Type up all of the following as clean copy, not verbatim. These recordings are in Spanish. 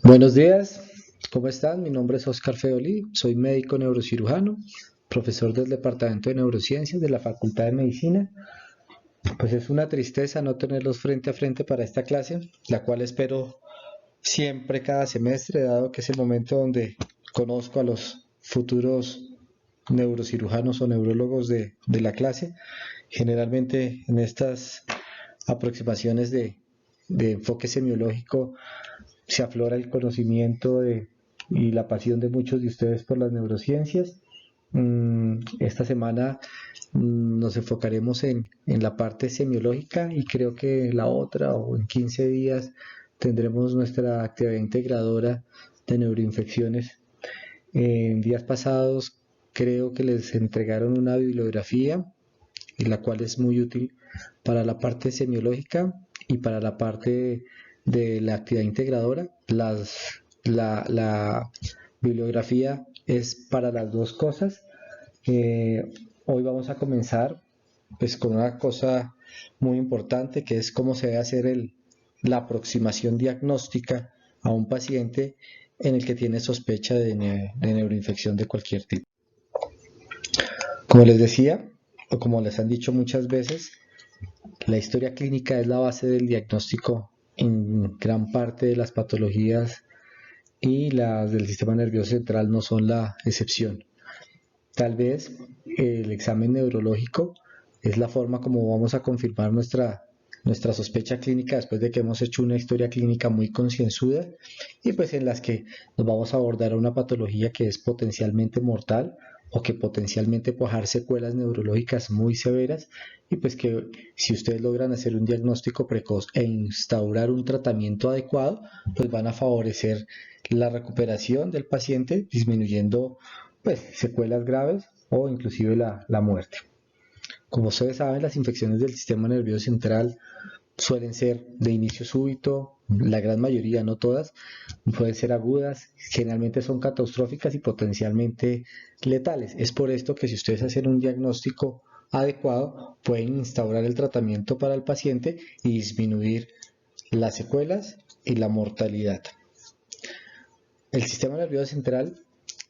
Buenos días, ¿cómo están? Mi nombre es Oscar Feoli, soy médico neurocirujano, profesor del Departamento de Neurociencias de la Facultad de Medicina. Pues es una tristeza no tenerlos frente a frente para esta clase, la cual espero siempre cada semestre, dado que es el momento donde conozco a los futuros neurocirujanos o neurólogos de la clase. Generalmente en estas aproximaciones de enfoque semiológico se aflora el conocimiento y la pasión de muchos de ustedes por las neurociencias. Esta semana nos enfocaremos en la parte semiológica y creo que la otra o en 15 días tendremos nuestra actividad integradora de neuroinfecciones. En días pasados creo que les entregaron una bibliografía y la cual es muy útil para la parte semiológica y para la parte de la actividad integradora. La bibliografía es para las dos cosas. Hoy vamos a comenzar pues, con una cosa muy importante que es cómo se debe hacer la aproximación diagnóstica a un paciente en el que tiene sospecha de neuroinfección de cualquier tipo. Como les decía, o como les han dicho muchas veces, la historia clínica es la base del diagnóstico en gran parte de las patologías y las del sistema nervioso central no son la excepción. Tal vez el examen neurológico es la forma como vamos a confirmar nuestra sospecha clínica después de que hemos hecho una historia clínica muy concienzuda y pues en las que nos vamos a abordar a una patología que es potencialmente mortal o que potencialmente puede dejar secuelas neurológicas muy severas y pues que si ustedes logran hacer un diagnóstico precoz e instaurar un tratamiento adecuado, pues van a favorecer la recuperación del paciente disminuyendo pues secuelas graves o inclusive la muerte. Como ustedes saben, las infecciones del sistema nervioso central suelen ser de inicio súbito, la gran mayoría, no todas, pueden ser agudas, generalmente son catastróficas y potencialmente letales. Es por esto que si ustedes hacen un diagnóstico adecuado, pueden instaurar el tratamiento para el paciente y disminuir las secuelas y la mortalidad. El sistema nervioso central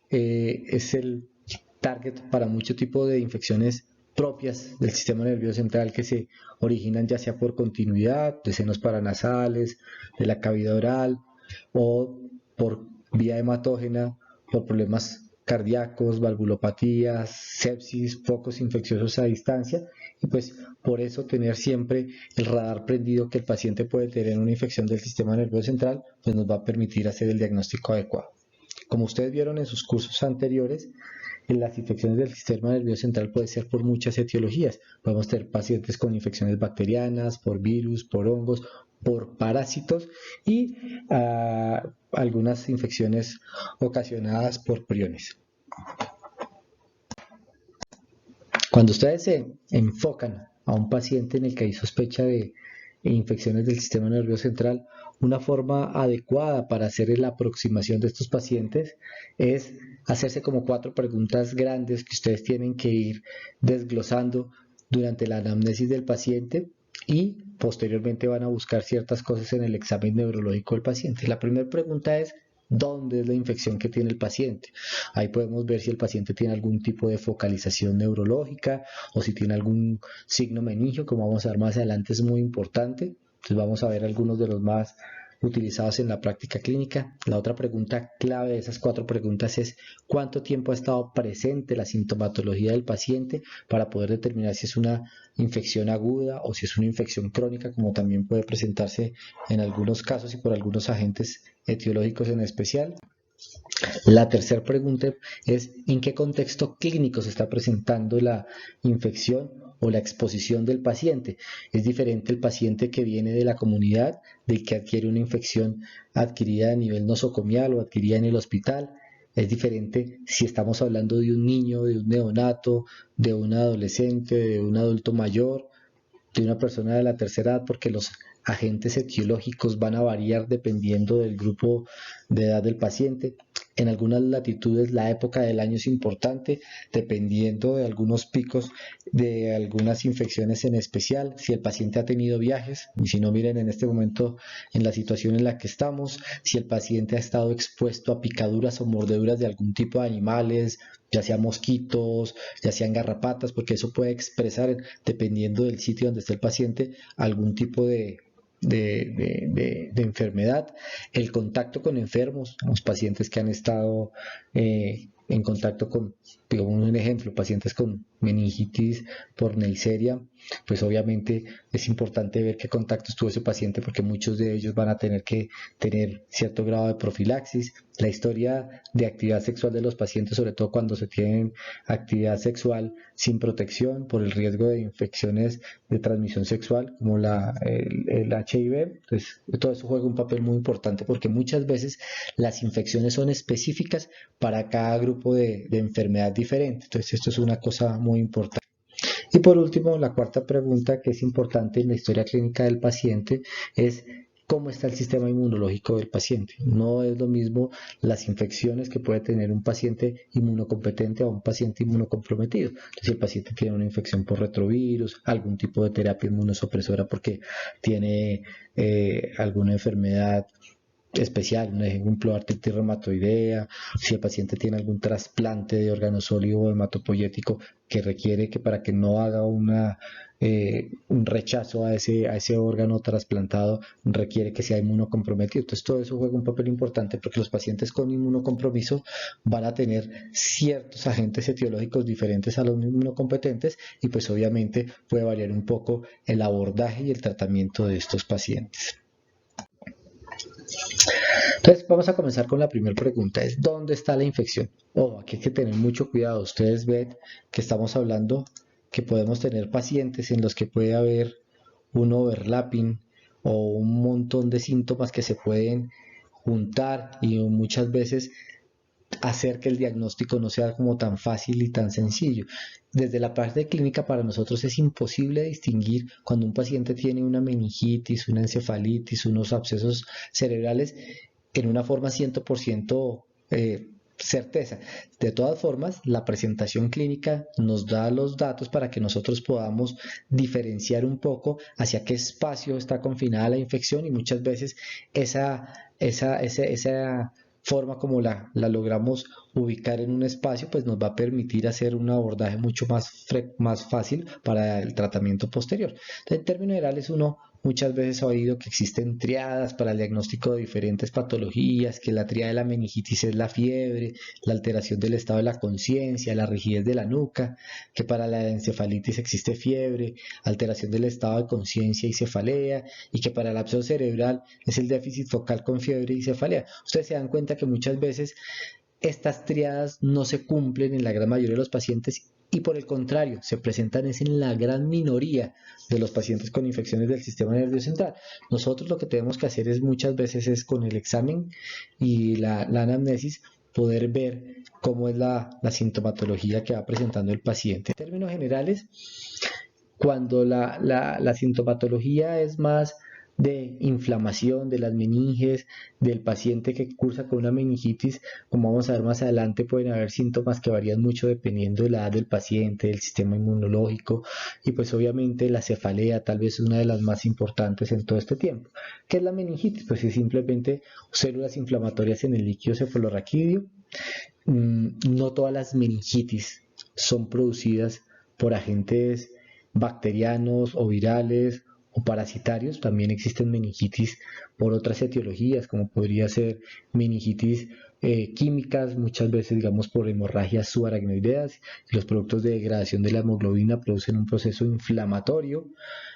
es el target para mucho tipo de infecciones propias del sistema nervioso central que se originan ya sea por continuidad de senos paranasales, de la cavidad oral o por vía hematógena, por problemas cardíacos, valvulopatías, sepsis, focos infecciosos a distancia y pues por eso tener siempre el radar prendido que el paciente puede tener una infección del sistema nervioso central pues nos va a permitir hacer el diagnóstico adecuado. Como ustedes vieron en sus cursos anteriores, en las infecciones del sistema nervioso central puede ser por muchas etiologías. Podemos tener pacientes con infecciones bacterianas, por virus, por hongos, por parásitos y algunas infecciones ocasionadas por priones. Cuando ustedes se enfocan a un paciente en el que hay sospecha de infecciones del sistema nervioso central, una forma adecuada para hacer la aproximación de estos pacientes es hacerse como 4 preguntas grandes que ustedes tienen que ir desglosando durante la anamnesis del paciente y posteriormente van a buscar ciertas cosas en el examen neurológico del paciente. La primera pregunta es: ¿dónde es la infección que tiene el paciente? Ahí podemos ver si el paciente tiene algún tipo de focalización neurológica o si tiene algún signo meningio, como vamos a ver más adelante, es muy importante. Entonces vamos a ver algunos de los más utilizados en la práctica clínica. La otra pregunta clave de esas 4 preguntas es: ¿cuánto tiempo ha estado presente la sintomatología del paciente para poder determinar si es una infección aguda o si es una infección crónica, como también puede presentarse en algunos casos y por algunos agentes etiológicos en especial? La tercera pregunta es: ¿en qué contexto clínico se está presentando la infección o la exposición del paciente? Es diferente el paciente que viene de la comunidad, del que adquiere una infección adquirida a nivel nosocomial o adquirida en el hospital. Es diferente si estamos hablando de un niño, de un neonato, de un adolescente, de un adulto mayor, de una persona de la tercera edad, porque los agentes etiológicos van a variar dependiendo del grupo de edad del paciente. En algunas latitudes la época del año es importante, dependiendo de algunos picos de algunas infecciones en especial, si el paciente ha tenido viajes, y si no, miren en este momento en la situación en la que estamos, si el paciente ha estado expuesto a picaduras o mordeduras de algún tipo de animales, ya sean mosquitos, ya sean garrapatas, porque eso puede expresar, dependiendo del sitio donde esté el paciente, algún tipo de enfermedad, el contacto con enfermos, los pacientes que han estado en contacto con, digamos un ejemplo, pacientes con meningitis por Neisseria, pues obviamente es importante ver qué contactos tuvo ese paciente porque muchos de ellos van a tener que tener cierto grado de profilaxis. La historia de actividad sexual de los pacientes, sobre todo cuando se tienen actividad sexual sin protección por el riesgo de infecciones de transmisión sexual como el HIV, entonces todo eso juega un papel muy importante porque muchas veces las infecciones son específicas para cada grupo de enfermedad diferente. Entonces esto es una cosa muy importante. Y por último, la cuarta pregunta que es importante en la historia clínica del paciente es cómo está el sistema inmunológico del paciente. No es lo mismo las infecciones que puede tener un paciente inmunocompetente a un paciente inmunocomprometido. Si el paciente tiene una infección por retrovirus, algún tipo de terapia inmunosupresora porque tiene alguna enfermedad especial, un ejemplo, artritis reumatoidea, si el paciente tiene algún trasplante de órgano sólido o hematopoyético que requiere que para que no haga un rechazo a ese órgano trasplantado, requiere que sea inmunocomprometido. Entonces todo eso juega un papel importante porque los pacientes con inmunocompromiso van a tener ciertos agentes etiológicos diferentes a los inmunocompetentes y pues obviamente puede variar un poco el abordaje y el tratamiento de estos pacientes. Entonces vamos a comenzar con la primera pregunta, es ¿dónde está la infección? Aquí hay que tener mucho cuidado. Ustedes ven que estamos hablando que podemos tener pacientes en los que puede haber un overlapping o un montón de síntomas que se pueden juntar y muchas veces hacer que el diagnóstico no sea como tan fácil y tan sencillo. Desde la parte clínica para nosotros es imposible distinguir cuando un paciente tiene una meningitis, una encefalitis, unos abscesos cerebrales en una forma 100% certeza. De todas formas, la presentación clínica nos da los datos para que nosotros podamos diferenciar un poco hacia qué espacio está confinada la infección y muchas veces esa forma como la logramos ubicar en un espacio, pues nos va a permitir hacer un abordaje mucho más fácil para el tratamiento posterior. Entonces, en términos generales, uno muchas veces ha oído que existen triadas para el diagnóstico de diferentes patologías, que la triada de la meningitis es la fiebre, la alteración del estado de la conciencia, la rigidez de la nuca, que para la encefalitis existe fiebre, alteración del estado de conciencia y cefalea, y que para el absceso cerebral es el déficit focal con fiebre y cefalea. Ustedes se dan cuenta que muchas veces estas triadas no se cumplen en la gran mayoría de los pacientes y por el contrario, se presentan es en la gran minoría de los pacientes con infecciones del sistema nervioso central. Nosotros lo que tenemos que hacer es muchas veces es con el examen y la anamnesis poder ver cómo es la sintomatología que va presentando el paciente. En términos generales, cuando la sintomatología es más de inflamación de las meninges del paciente que cursa con una meningitis, como vamos a ver más adelante, pueden haber síntomas que varían mucho dependiendo de la edad del paciente, del sistema inmunológico y pues obviamente la cefalea tal vez es una de las más importantes en todo este tiempo. ¿Qué es la meningitis? Pues es simplemente células inflamatorias en el líquido cefalorraquídeo. No todas las meningitis son producidas por agentes bacterianos o virales o parasitarios. También existen meningitis por otras etiologías, como podría ser meningitis químicas, muchas veces digamos por hemorragias subaracnoideas. Los productos de degradación de la hemoglobina producen un proceso inflamatorio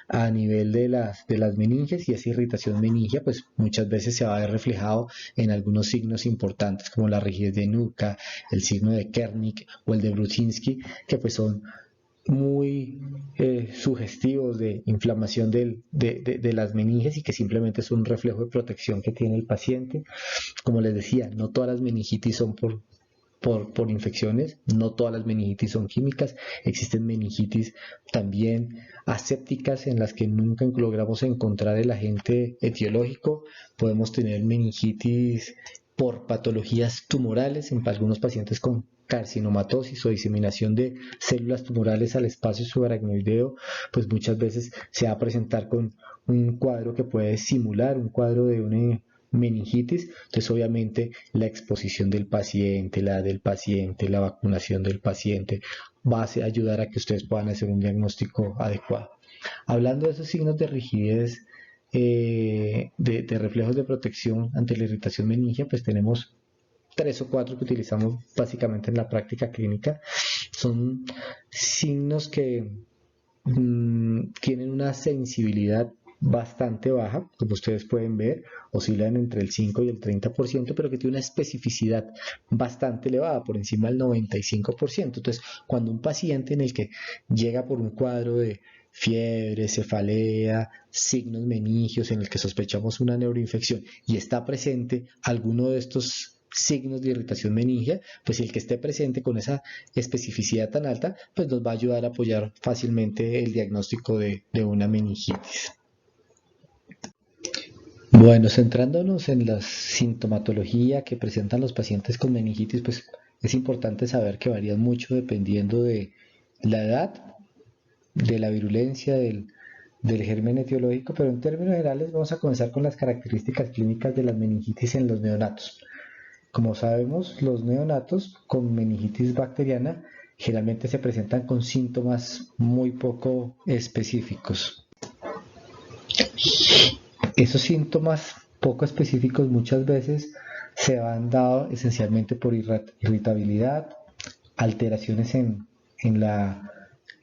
a nivel de las meninges y esa irritación meningia pues muchas veces se va a ver reflejado en algunos signos importantes como la rigidez de nuca, el signo de Kernick o el de Brusinski, que pues son muy sugestivos de inflamación de las meninges y que simplemente es un reflejo de protección que tiene el paciente. Como les decía, no todas las meningitis son por infecciones, no todas las meningitis son químicas, existen meningitis también asépticas en las que nunca logramos encontrar el agente etiológico, podemos tener meningitis por patologías tumorales en algunos pacientes con carcinomatosis o diseminación de células tumorales al espacio subaracnoideo, pues muchas veces se va a presentar con un cuadro que puede simular un cuadro de una meningitis. Entonces obviamente la exposición del paciente, la edad del paciente, la vacunación del paciente va a ayudar a que ustedes puedan hacer un diagnóstico adecuado. Hablando de esos signos de rigidez, de reflejos de protección ante la irritación meningia, pues tenemos 3 o 4 que utilizamos básicamente en la práctica clínica. Son signos que tienen una sensibilidad bastante baja, como ustedes pueden ver, oscilan entre el 5 y el 30%, pero que tiene una especificidad bastante elevada, por encima del 95%. Entonces, cuando un paciente en el que llega por un cuadro de fiebre, cefalea, signos meningios en el que sospechamos una neuroinfección y está presente alguno de estos signos de irritación meningia, pues el que esté presente con esa especificidad tan alta, pues nos va a ayudar a apoyar fácilmente el diagnóstico de una meningitis. Bueno, centrándonos en la sintomatología que presentan los pacientes con meningitis, pues es importante saber que varían mucho dependiendo de la edad, de la virulencia del germen etiológico, pero en términos generales vamos a comenzar con las características clínicas de las meningitis en los neonatos. Como sabemos, los neonatos con meningitis bacteriana generalmente se presentan con síntomas muy poco específicos. Esos síntomas poco específicos muchas veces se van dado esencialmente por irritabilidad, alteraciones en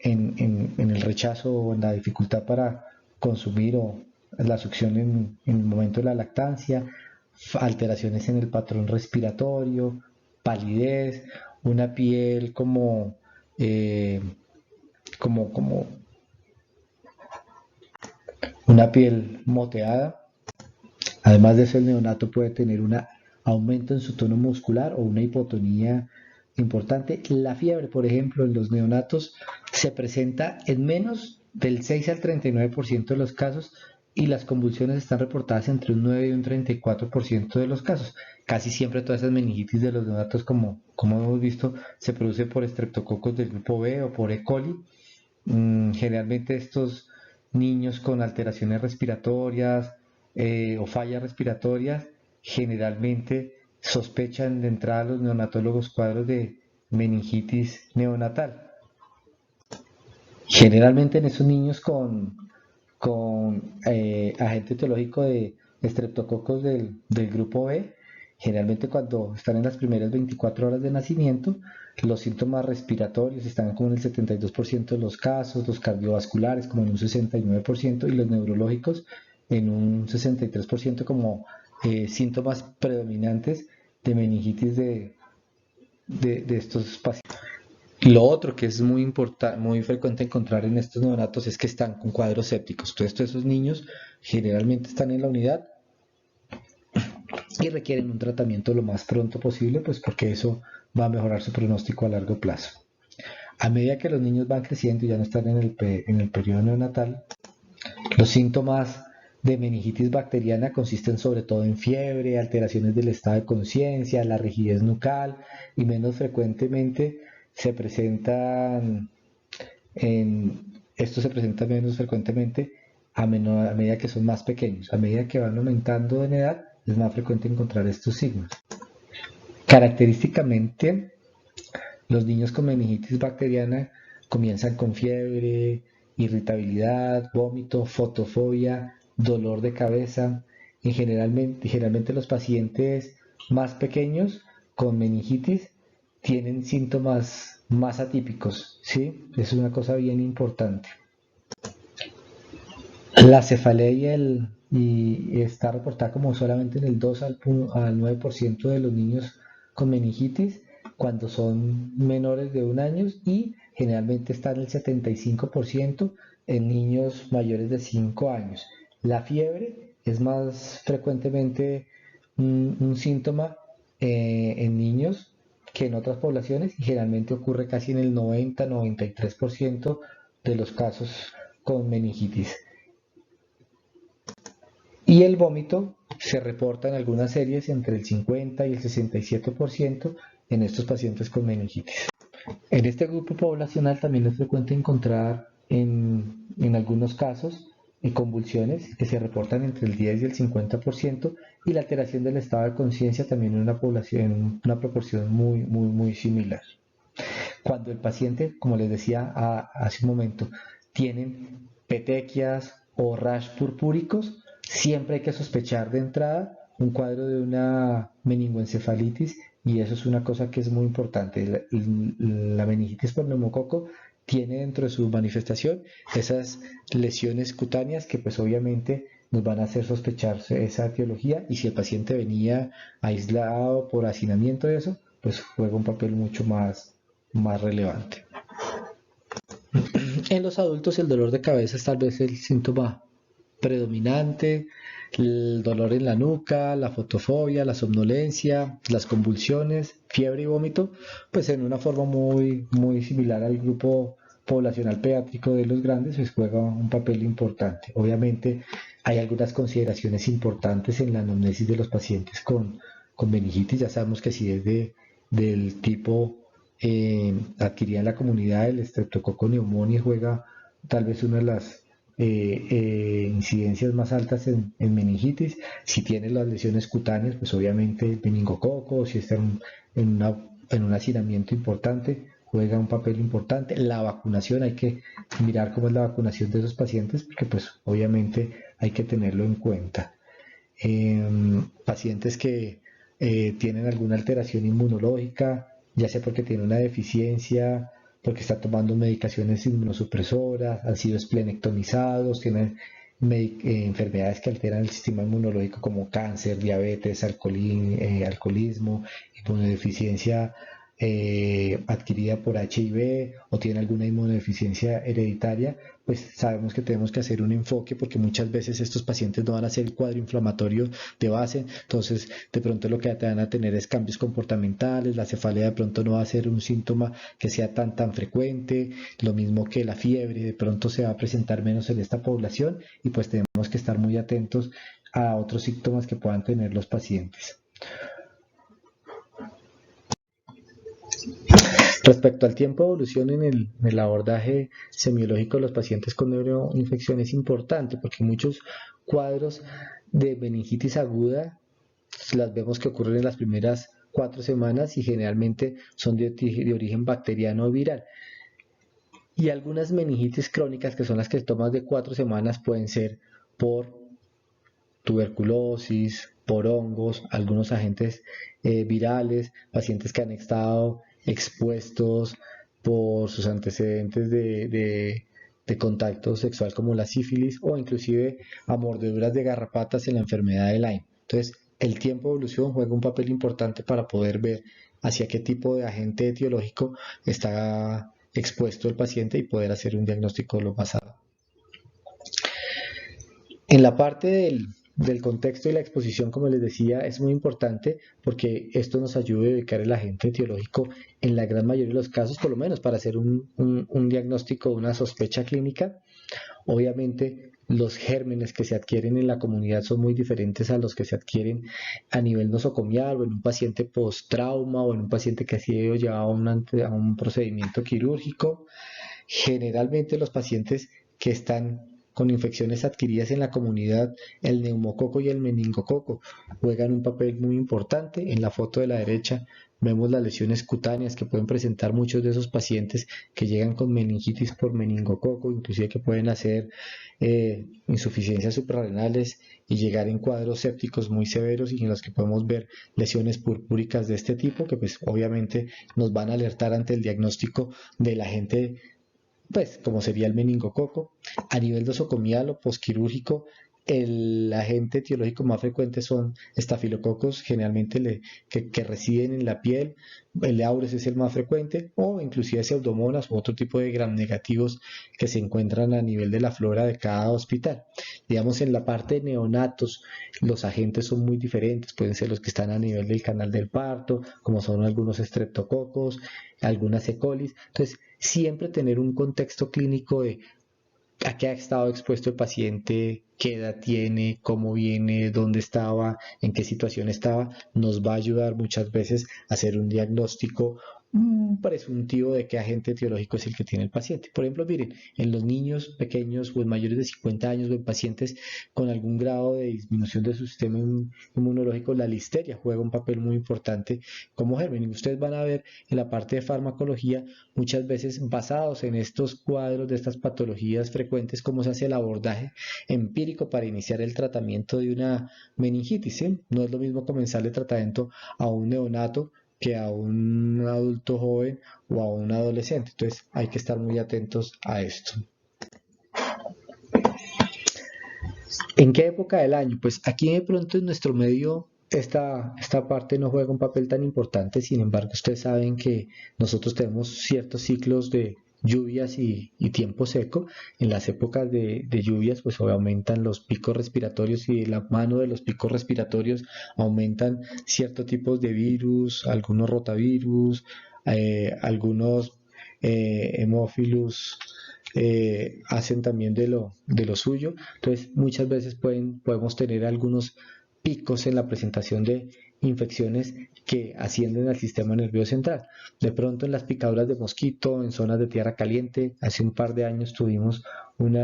el rechazo o en la dificultad para consumir o la succión en el momento de la lactancia, alteraciones en el patrón respiratorio, palidez, una piel como una piel moteada. Además de eso, el neonato puede tener un aumento en su tono muscular o una hipotonía importante. La fiebre, por ejemplo, en los neonatos se presenta en menos del 6 al 39% de los casos y las convulsiones están reportadas entre un 9 y un 34% de los casos. Casi siempre todas esas meningitis de los neonatos, como hemos visto, se produce por estreptococos del grupo B o por E. coli. Generalmente estos niños con alteraciones respiratorias o fallas respiratorias generalmente sospechan de entrada a los neonatólogos cuadros de meningitis neonatal. Generalmente en esos niños con agente etiológico de estreptococos del grupo B, generalmente cuando están en las primeras 24 horas de nacimiento, los síntomas respiratorios están como en el 72% de los casos, los cardiovasculares como en un 69% y los neurológicos en un 63% como síntomas predominantes de meningitis de estos pacientes. Lo otro que es muy frecuente encontrar en estos neonatos es que están con cuadros sépticos. Entonces, todos esos niños generalmente están en la unidad y requieren un tratamiento lo más pronto posible, pues porque eso va a mejorar su pronóstico a largo plazo. A medida que los niños van creciendo y ya no están en el periodo neonatal, los síntomas de meningitis bacteriana consisten sobre todo en fiebre, alteraciones del estado de conciencia, la rigidez nucal y menos frecuentemente esto se presenta menos frecuentemente a medida que son más pequeños. A medida que van aumentando en edad, es más frecuente encontrar estos signos. Característicamente, los niños con meningitis bacteriana comienzan con fiebre, irritabilidad, vómito, fotofobia, dolor de cabeza. Y generalmente los pacientes más pequeños con meningitis tienen síntomas más atípicos, ¿sí? Es una cosa bien importante. La cefalea y está reportada como solamente en el 2 al 9% de los niños con meningitis cuando son menores de 1 año y generalmente está en el 75% en niños mayores de 5 años. La fiebre es más frecuentemente un síntoma en niños que en otras poblaciones y generalmente ocurre casi en el 90-93% de los casos con meningitis. Y el vómito Se reportan algunas series entre el 50 y el 67% en estos pacientes con meningitis. En este grupo poblacional también es frecuente encontrar en algunos casos convulsiones que se reportan entre el 10 y el 50% y la alteración del estado de conciencia también en una población, en una proporción muy similar. Cuando el paciente, como les decía hace un momento, tienen petequias o rash purpúricos, siempre hay que sospechar de entrada un cuadro de una meningoencefalitis y eso es una cosa que es muy importante. La meningitis por neumococo tiene dentro de su manifestación esas lesiones cutáneas que pues obviamente nos van a hacer sospechar esa etiología y si el paciente venía aislado por hacinamiento de eso, pues juega un papel mucho más relevante. En los adultos el dolor de cabeza es tal vez el síntoma predominante, el dolor en la nuca, la fotofobia, la somnolencia, las convulsiones, fiebre y vómito, pues en una forma muy similar al grupo poblacional pediátrico de los grandes, pues juega un papel importante. Obviamente hay algunas consideraciones importantes en la anamnesis de los pacientes con meningitis, ya sabemos que si es del tipo adquirida en la comunidad, el Streptococcus pneumoniae juega tal vez una de las incidencias más altas en meningitis. Si tiene las lesiones cutáneas, pues obviamente el meningococo, si está en un hacinamiento importante, juega un papel importante. La vacunación, hay que mirar cómo es la vacunación de esos pacientes, porque pues obviamente hay que tenerlo en cuenta. Pacientes que tienen alguna alteración inmunológica, ya sea porque tienen una deficiencia, porque están tomando medicaciones inmunosupresoras, han sido esplenectomizados, tienen enfermedades que alteran el sistema inmunológico como cáncer, diabetes, alcoholismo, inmunodeficiencia adquirida por HIV o tiene alguna inmunodeficiencia hereditaria, pues sabemos que tenemos que hacer un enfoque porque muchas veces estos pacientes no van a hacer el cuadro inflamatorio de base, entonces de pronto lo que van a tener es cambios comportamentales, la cefalea de pronto no va a ser un síntoma que sea tan frecuente, lo mismo que la fiebre, de pronto se va a presentar menos en esta población y pues tenemos que estar muy atentos a otros síntomas que puedan tener los pacientes. Respecto al tiempo de evolución en el abordaje semiológico de los pacientes con neuroinfección es importante porque muchos cuadros de meningitis aguda las vemos que ocurren en las primeras 4 semanas y generalmente son de origen bacteriano o viral. Y algunas meningitis crónicas, que son las que toman de 4 semanas, pueden ser por tuberculosis, por hongos, algunos agentes virales, pacientes que han estado expuestos por sus antecedentes de contacto sexual como la sífilis o inclusive a mordeduras de garrapatas en la enfermedad de Lyme. Entonces, el tiempo de evolución juega un papel importante para poder ver hacia qué tipo de agente etiológico está expuesto el paciente y poder hacer un diagnóstico lo basado. En la parte del contexto y la exposición, como les decía, es muy importante porque esto nos ayuda a ubicar el agente etiológico en la gran mayoría de los casos, por lo menos para hacer un diagnóstico, una sospecha clínica. Obviamente, los gérmenes que se adquieren en la comunidad son muy diferentes a los que se adquieren a nivel nosocomial o en un paciente post-trauma o en un paciente que ha sido llevado a un procedimiento quirúrgico. Generalmente los pacientes que están con infecciones adquiridas en la comunidad, el neumococo y el meningococo juegan un papel muy importante. En la foto de la derecha vemos las lesiones cutáneas que pueden presentar muchos de esos pacientes que llegan con meningitis por meningococo, inclusive que pueden hacer insuficiencias suprarrenales y llegar en cuadros sépticos muy severos y en los que podemos ver lesiones purpúricas de este tipo que pues obviamente nos van a alertar ante el diagnóstico del agente, pues como sería el meningococo. A nivel nosocomial o posquirúrgico, el agente etiológico más frecuente son estafilococos, generalmente que residen en la piel. El aureus es el más frecuente, o inclusive pseudomonas u otro tipo de gram negativos que se encuentran a nivel de la flora de cada hospital. Digamos, en la parte de neonatos, los agentes son muy diferentes, pueden ser los que están a nivel del canal del parto, como son algunos streptococos, algunas E. coli. Entonces, siempre tener un contexto clínico de a qué ha estado expuesto el paciente, qué edad tiene, cómo viene, dónde estaba, en qué situación estaba, nos va a ayudar muchas veces a hacer un diagnóstico presuntivo de qué agente etiológico es el que tiene el paciente. Por ejemplo, miren, en los niños pequeños o en mayores de 50 años o en pacientes con algún grado de disminución de su sistema inmunológico, la listeria juega un papel muy importante como germen. Y ustedes van a ver en la parte de farmacología, muchas veces basados en estos cuadros de estas patologías frecuentes, cómo se hace el abordaje empírico para iniciar el tratamiento de una meningitis, ¿sí? No es lo mismo comenzar el tratamiento a un neonato que a un adulto joven o a un adolescente. Entonces hay que estar muy atentos a esto. ¿En qué época del año? Pues aquí de pronto en nuestro medio esta parte no juega un papel tan importante, sin embargo ustedes saben que nosotros tenemos ciertos ciclos de lluvias y tiempo seco. En las épocas de lluvias pues aumentan los picos respiratorios y de la mano de los picos respiratorios aumentan ciertos tipos de virus, algunos rotavirus, algunos hemófilos hacen también de lo suyo. Entonces, muchas veces podemos tener algunos picos en la presentación de infecciones que ascienden al sistema nervioso central. De pronto en las picaduras de mosquito, en zonas de tierra caliente, hace un par de años tuvimos un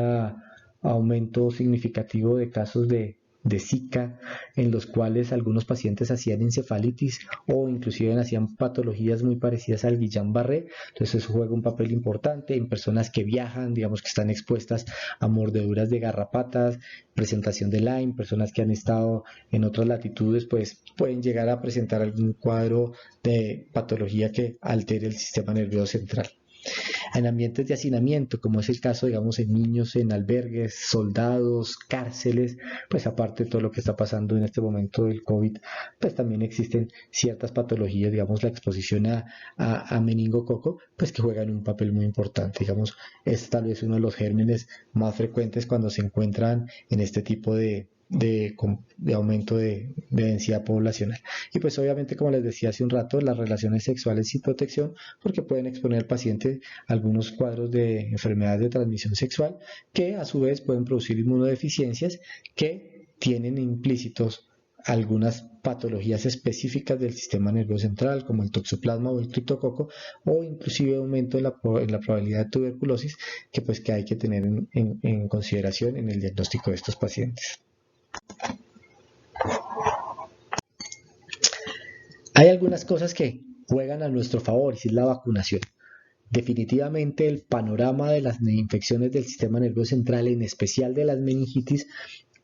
aumento significativo de casos de Zika, en los cuales algunos pacientes hacían encefalitis o inclusive hacían patologías muy parecidas al Guillain-Barré. Entonces eso juega un papel importante en personas que viajan, digamos que están expuestas a mordeduras de garrapatas, presentación de Lyme, personas que han estado en otras latitudes, pues pueden llegar a presentar algún cuadro de patología que altere el sistema nervioso central. En ambientes de hacinamiento, como es el caso, digamos, en niños, en albergues, soldados, cárceles, pues aparte de todo lo que está pasando en este momento del COVID, pues también existen ciertas patologías, digamos, la exposición a meningococo, pues que juegan un papel muy importante. Digamos, es tal vez uno de los gérmenes más frecuentes cuando se encuentran en este tipo de aumento de densidad poblacional. Y pues obviamente, como les decía hace un rato, las relaciones sexuales sin protección, porque pueden exponer al paciente a algunos cuadros de enfermedades de transmisión sexual que a su vez pueden producir inmunodeficiencias que tienen implícitos algunas patologías específicas del sistema nervioso central, como el toxoplasma o el criptococo, o inclusive aumento en la probabilidad de tuberculosis, que hay que tener en consideración en el diagnóstico de estos pacientes. Hay algunas cosas que juegan a nuestro favor y es la vacunación. Definitivamente el panorama de las infecciones del sistema nervioso central, en especial de las meningitis,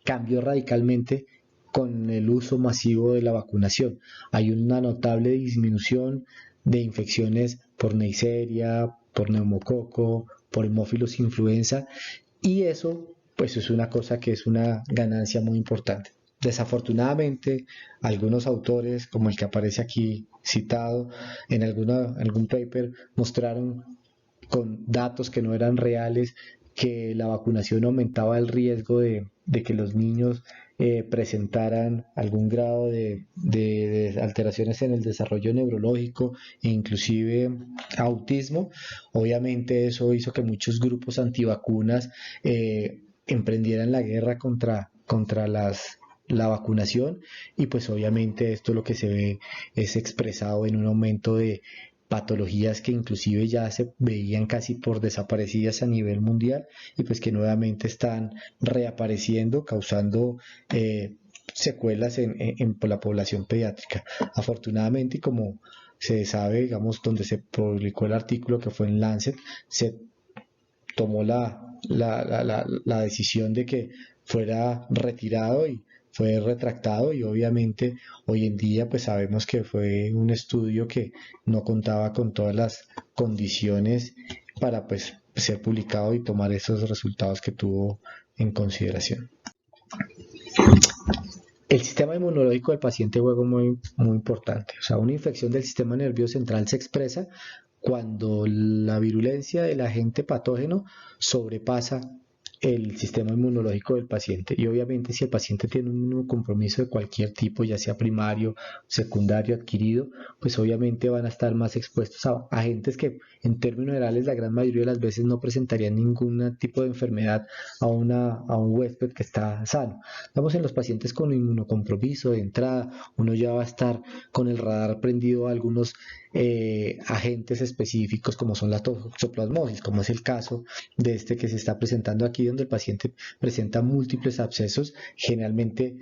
cambió radicalmente con el uso masivo de la vacunación. Hay una notable disminución de infecciones por Neisseria, por neumococo, por hemófilos influenza, y eso pues es una cosa que es una ganancia muy importante. Desafortunadamente, algunos autores, como el que aparece aquí citado en algún paper, mostraron con datos que no eran reales que la vacunación aumentaba el riesgo de que los niños presentaran algún grado de alteraciones en el desarrollo neurológico e inclusive autismo. Obviamente eso hizo que muchos grupos antivacunas emprendieran la guerra contra la vacunación, y pues obviamente esto lo que se ve es expresado en un aumento de patologías que inclusive ya se veían casi por desaparecidas a nivel mundial y pues que nuevamente están reapareciendo, causando secuelas en la población pediátrica. Afortunadamente, y como se sabe, digamos, donde se publicó el artículo que fue en Lancet, se tomó la decisión de que fuera retirado y fue retractado, y obviamente hoy en día pues sabemos que fue un estudio que no contaba con todas las condiciones para pues ser publicado y tomar esos resultados que tuvo en consideración. El sistema inmunológico del paciente juega muy, muy importante. O sea, una infección del sistema nervioso central se expresa cuando la virulencia del agente patógeno sobrepasa el sistema inmunológico del paciente. Y obviamente si el paciente tiene un compromiso de cualquier tipo, ya sea primario, secundario, adquirido, pues obviamente van a estar más expuestos a agentes que en términos generales la gran mayoría de las veces no presentarían ningún tipo de enfermedad a un huésped que está sano. Estamos en los pacientes con inmunocompromiso de entrada, uno ya va a estar con el radar prendido a algunos agentes específicos como son la toxoplasmosis, como es el caso de este que se está presentando aquí, donde el paciente presenta múltiples abscesos, generalmente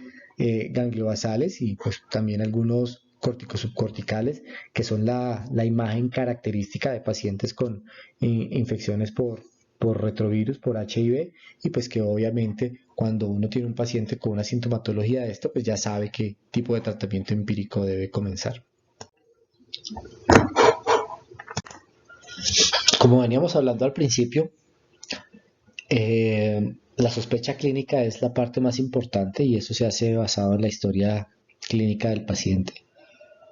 gangliobasales y pues también algunos córticos subcorticales, que son la imagen característica de pacientes con infecciones por retrovirus, por HIV, y pues que obviamente cuando uno tiene un paciente con una sintomatología de esto, pues ya sabe qué tipo de tratamiento empírico debe comenzar. Como veníamos hablando al principio, la sospecha clínica es la parte más importante y eso se hace basado en la historia clínica del paciente.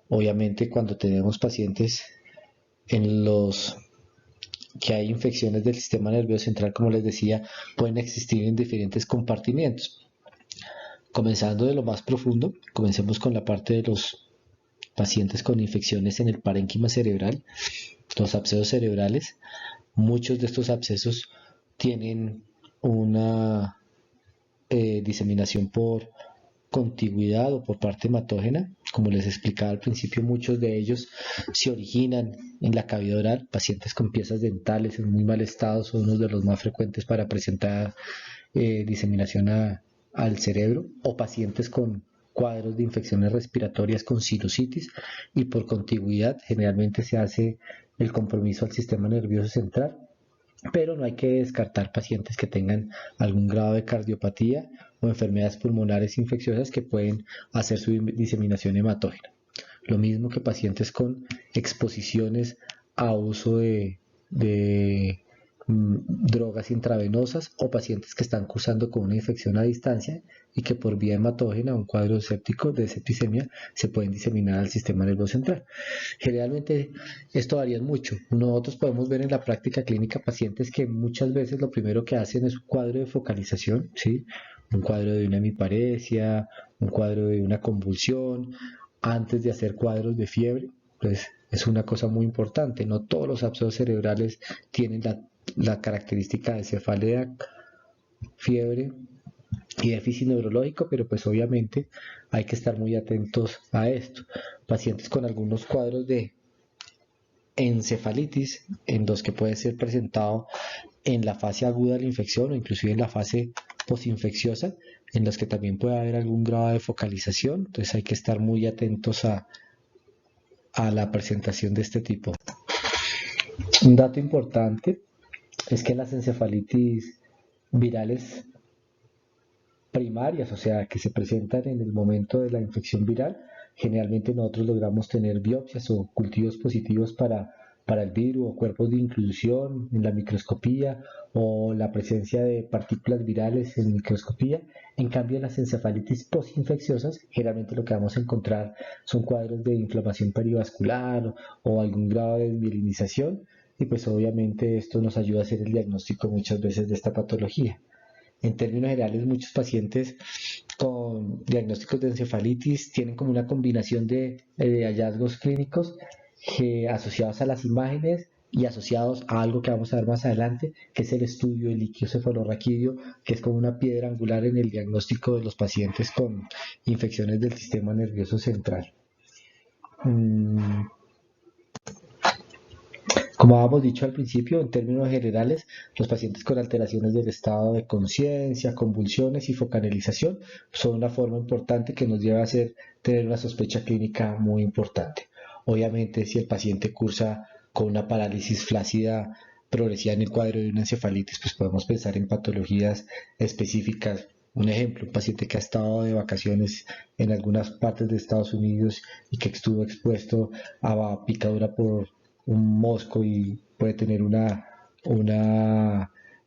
Obviamente cuando tenemos pacientes en los que hay infecciones del sistema nervioso central, como les decía, pueden existir en diferentes compartimientos. Comenzando de lo más profundo, comencemos con la parte de los pacientes con infecciones en el parénquima cerebral, los abscesos cerebrales. Muchos de estos abscesos tienen una diseminación por contigüidad o por parte hematógena. Como les explicaba al principio, muchos de ellos se originan en la cavidad oral. Pacientes con piezas dentales en muy mal estado son uno de los más frecuentes para presentar diseminación al cerebro, o pacientes con cuadros de infecciones respiratorias con sinusitis, y por contigüidad generalmente se hace el compromiso al sistema nervioso central. Pero no hay que descartar pacientes que tengan algún grado de cardiopatía o enfermedades pulmonares infecciosas que pueden hacer su diseminación hematógena. Lo mismo que pacientes con exposiciones a uso de drogas intravenosas, o pacientes que están cursando con una infección a distancia y que por vía hematógena, un cuadro séptico de septicemia, se pueden diseminar al sistema nervioso central. Generalmente esto varía mucho. Nosotros podemos ver en la práctica clínica pacientes que muchas veces lo primero que hacen es un cuadro de focalización, ¿sí? Un cuadro de una hemiparesia, un cuadro de una convulsión, antes de hacer cuadros de fiebre. Pues es una cosa muy importante. No todos los abscesos cerebrales tienen la característica de cefalea, fiebre y déficit neurológico, pero pues obviamente hay que estar muy atentos a esto. Pacientes con algunos cuadros de encefalitis, en los que puede ser presentado en la fase aguda de la infección o inclusive en la fase posinfecciosa, en los que también puede haber algún grado de focalización. Entonces hay que estar muy atentos a la presentación de este tipo. Un dato importante es que las encefalitis virales primarias, o sea, que se presentan en el momento de la infección viral, generalmente nosotros logramos tener biopsias o cultivos positivos para el virus, o cuerpos de inclusión en la microscopía, o la presencia de partículas virales en microscopía. En cambio, en las encefalitis postinfecciosas, generalmente lo que vamos a encontrar son cuadros de inflamación perivascular o algún grado de mielinización, y pues obviamente esto nos ayuda a hacer el diagnóstico muchas veces de esta patología. En términos generales, muchos pacientes con diagnósticos de encefalitis tienen como una combinación de hallazgos clínicos asociados a las imágenes y asociados a algo que vamos a ver más adelante, que es el estudio del líquido cefalorraquídeo, que es como una piedra angular en el diagnóstico de los pacientes con infecciones del sistema nervioso central. Como habíamos dicho al principio, en términos generales, los pacientes con alteraciones del estado de conciencia, convulsiones y focalización son una forma importante que nos lleva a tener una sospecha clínica muy importante. Obviamente, si el paciente cursa con una parálisis flácida progresiva en el cuadro de una encefalitis, pues podemos pensar en patologías específicas. Un ejemplo, un paciente que ha estado de vacaciones en algunas partes de Estados Unidos y que estuvo expuesto a picadura por un mosco y puede tener una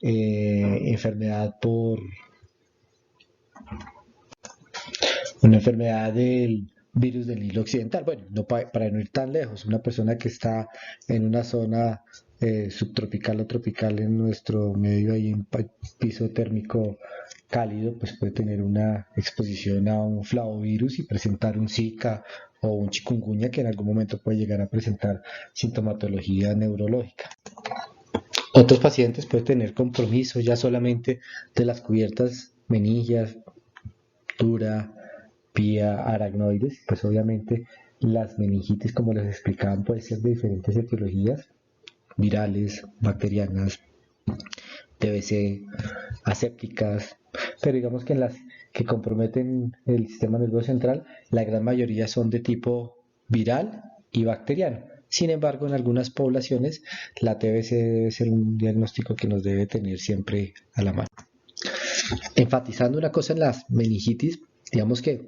enfermedad una enfermedad del virus del Nilo Occidental. Bueno, no para no ir tan lejos, una persona que está en una zona subtropical o tropical en nuestro medio, ahí en piso térmico cálido, pues puede tener una exposición a un flavovirus y presentar un Zika o un chikungunya que en algún momento puede llegar a presentar sintomatología neurológica. Otros pacientes pueden tener compromiso ya solamente de las cubiertas meningias, dura, pía, aracnoides, pues obviamente las meningitis, como les explicaban, pueden ser de diferentes etiologías, virales, bacterianas, TBC, asépticas, pero digamos que en las que comprometen el sistema nervioso central, la gran mayoría son de tipo viral y bacteriano. Sin embargo, en algunas poblaciones, la TBC debe ser un diagnóstico que nos debe tener siempre a la mano. Enfatizando una cosa en las meningitis, digamos que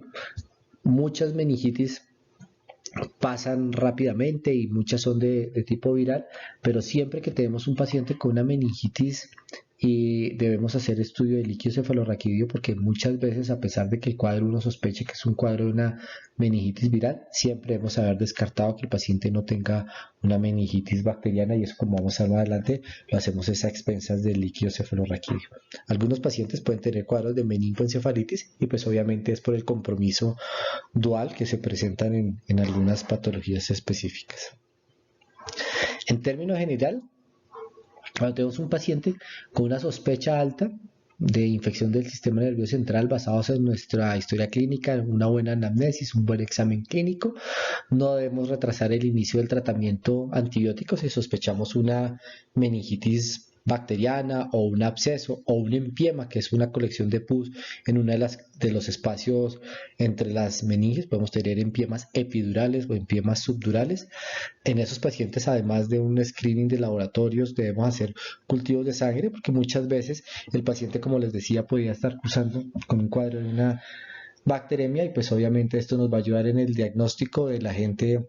muchas meningitis pasan rápidamente y muchas son de tipo viral, pero siempre que tenemos un paciente con una meningitis y debemos hacer estudio de líquido cefalorraquídeo porque muchas veces, a pesar de que el cuadro uno sospeche que es un cuadro de una meningitis viral, siempre debemos haber descartado que el paciente no tenga una meningitis bacteriana, y eso, como vamos a ver más adelante, lo hacemos a expensas del líquido cefalorraquídeo. Algunos pacientes pueden tener cuadros de meningoencefalitis y pues obviamente es por el compromiso dual que se presentan en algunas patologías específicas. En términos general, cuando tenemos un paciente con una sospecha alta de infección del sistema nervioso central basados en nuestra historia clínica, una buena anamnesis, un buen examen clínico, no debemos retrasar el inicio del tratamiento antibiótico si sospechamos una meningitis bacteriana o un absceso o un empiema, que es una colección de pus en uno de los espacios entre las meninges. Podemos tener empiemas epidurales o empiemas subdurales. En esos pacientes, además de un screening de laboratorios, debemos hacer cultivos de sangre, porque muchas veces el paciente, como les decía, podría estar cursando con un cuadro de una bacteremia, y pues obviamente esto nos va a ayudar en el diagnóstico del agente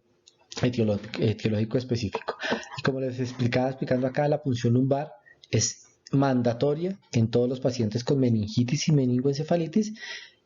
etiológico específico. Y como les explicando acá, la punción lumbar es mandatoria en todos los pacientes con meningitis y meningoencefalitis,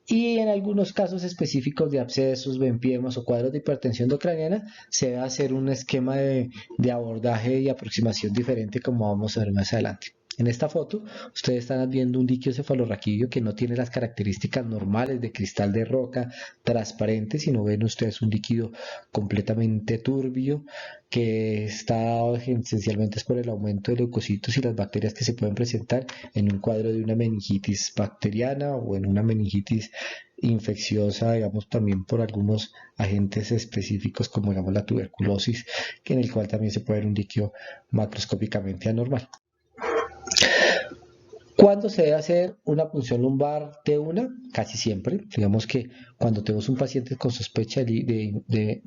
y en algunos casos específicos de abscesos, empiemas o cuadros de hipertensión endocraniana se debe hacer un esquema de abordaje y aproximación diferente, como vamos a ver más adelante. En esta foto ustedes están viendo un líquido cefalorraquídeo que no tiene las características normales de cristal de roca transparente, sino ven ustedes un líquido completamente turbio que está esencialmente es por el aumento de leucocitos y las bacterias que se pueden presentar en un cuadro de una meningitis bacteriana o en una meningitis infecciosa, digamos, también por algunos agentes específicos como, digamos, la tuberculosis, que en el cual también se puede ver un líquido macroscópicamente anormal. ¿Cuándo se debe hacer una punción lumbar T1? Casi siempre. Digamos que cuando tenemos un paciente con sospecha de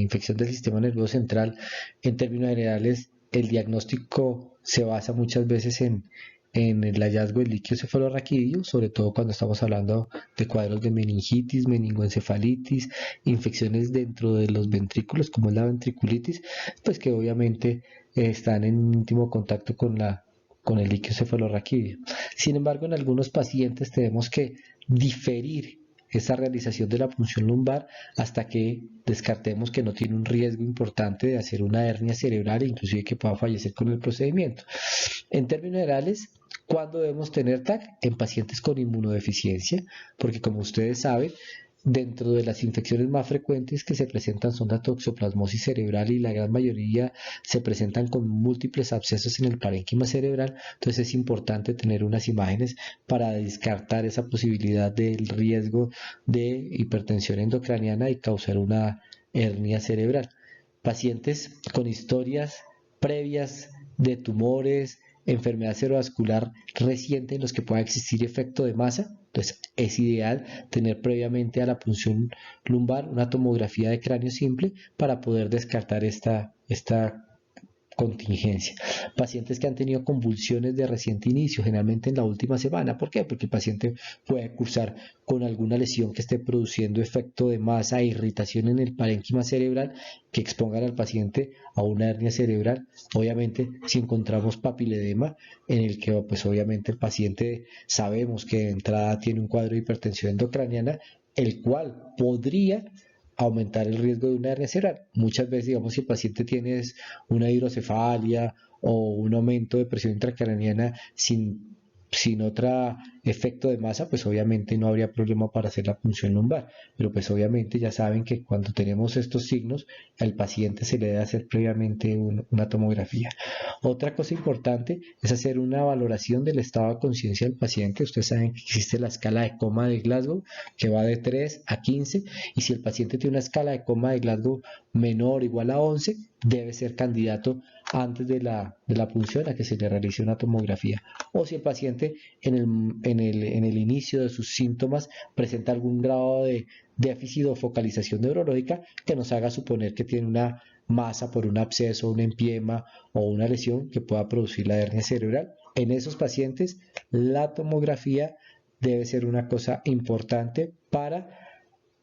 infección del sistema nervioso central, en términos generales, el diagnóstico se basa muchas veces en el hallazgo del líquido cefalorraquídeo, sobre todo cuando estamos hablando de cuadros de meningitis, meningoencefalitis, infecciones dentro de los ventrículos, como es la ventriculitis, pues que obviamente están en íntimo contacto con el líquido cefalorraquídeo. Sin embargo, en algunos pacientes tenemos que diferir esa realización de la punción lumbar hasta que descartemos que no tiene un riesgo importante de hacer una hernia cerebral e inclusive que pueda fallecer con el procedimiento. En términos generales, ¿cuándo debemos tener TAC? En pacientes con inmunodeficiencia, porque como ustedes saben, dentro de las infecciones más frecuentes que se presentan son la toxoplasmosis cerebral, y la gran mayoría se presentan con múltiples abscesos en el parénquima cerebral. Entonces es importante tener unas imágenes para descartar esa posibilidad del riesgo de hipertensión endocraniana y causar una hernia cerebral. Pacientes con historias previas de tumores, enfermedad cerebrovascular reciente en los que pueda existir efecto de masa, entonces es ideal tener previamente a la punción lumbar una tomografía de cráneo simple para poder descartar esta contingencia. Pacientes que han tenido convulsiones de reciente inicio, generalmente en la última semana. ¿Por qué? Porque el paciente puede cursar con alguna lesión que esté produciendo efecto de masa e irritación en el parénquima cerebral que expongan al paciente a una hernia cerebral. Obviamente, si encontramos papiledema, en el que pues obviamente el paciente sabemos que de entrada tiene un cuadro de hipertensión endocraniana, el cual podría aumentar el riesgo de una hernia cerebral. Muchas veces, digamos, si el paciente tiene una hidrocefalia o un aumento de presión intracraniana sin otro efecto de masa, pues obviamente no habría problema para hacer la punción lumbar. Pero pues obviamente ya saben que cuando tenemos estos signos, al paciente se le debe hacer previamente una tomografía. Otra cosa importante es hacer una valoración del estado de conciencia del paciente. Ustedes saben que existe la escala de coma de Glasgow, que va de 3 a 15, y si el paciente tiene una escala de coma de Glasgow menor o igual a 11, debe ser candidato antes de la punción a que se le realice una tomografía. O si el paciente en el inicio de sus síntomas presenta algún grado de déficit o focalización neurológica que nos haga suponer que tiene una masa por un absceso, un empiema o una lesión que pueda producir la hernia cerebral. En esos pacientes, la tomografía debe ser una cosa importante para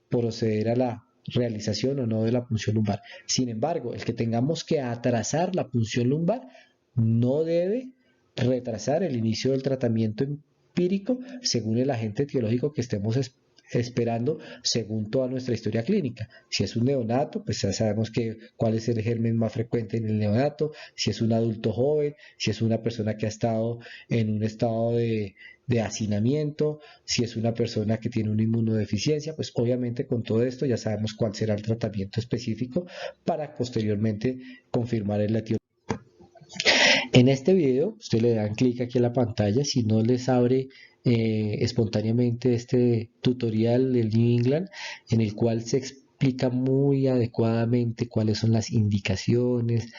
proceder a la realización o no de la punción lumbar. Sin embargo, el que tengamos que atrasar la punción lumbar no debe retrasar el inicio del tratamiento empírico según el agente etiológico que estemos esperando según toda nuestra historia clínica. Si es un neonato, pues ya sabemos cuál es el germen más frecuente en el neonato. Si es un adulto joven, si es una persona que ha estado en un estado de hacinamiento, si es una persona que tiene una inmunodeficiencia, pues obviamente con todo esto ya sabemos cuál será el tratamiento específico para posteriormente confirmar el etiología. En este video, ustedes le dan clic aquí en la pantalla, si no les abre espontáneamente este tutorial del New England, en el cual se explica muy adecuadamente cuáles son las indicaciones,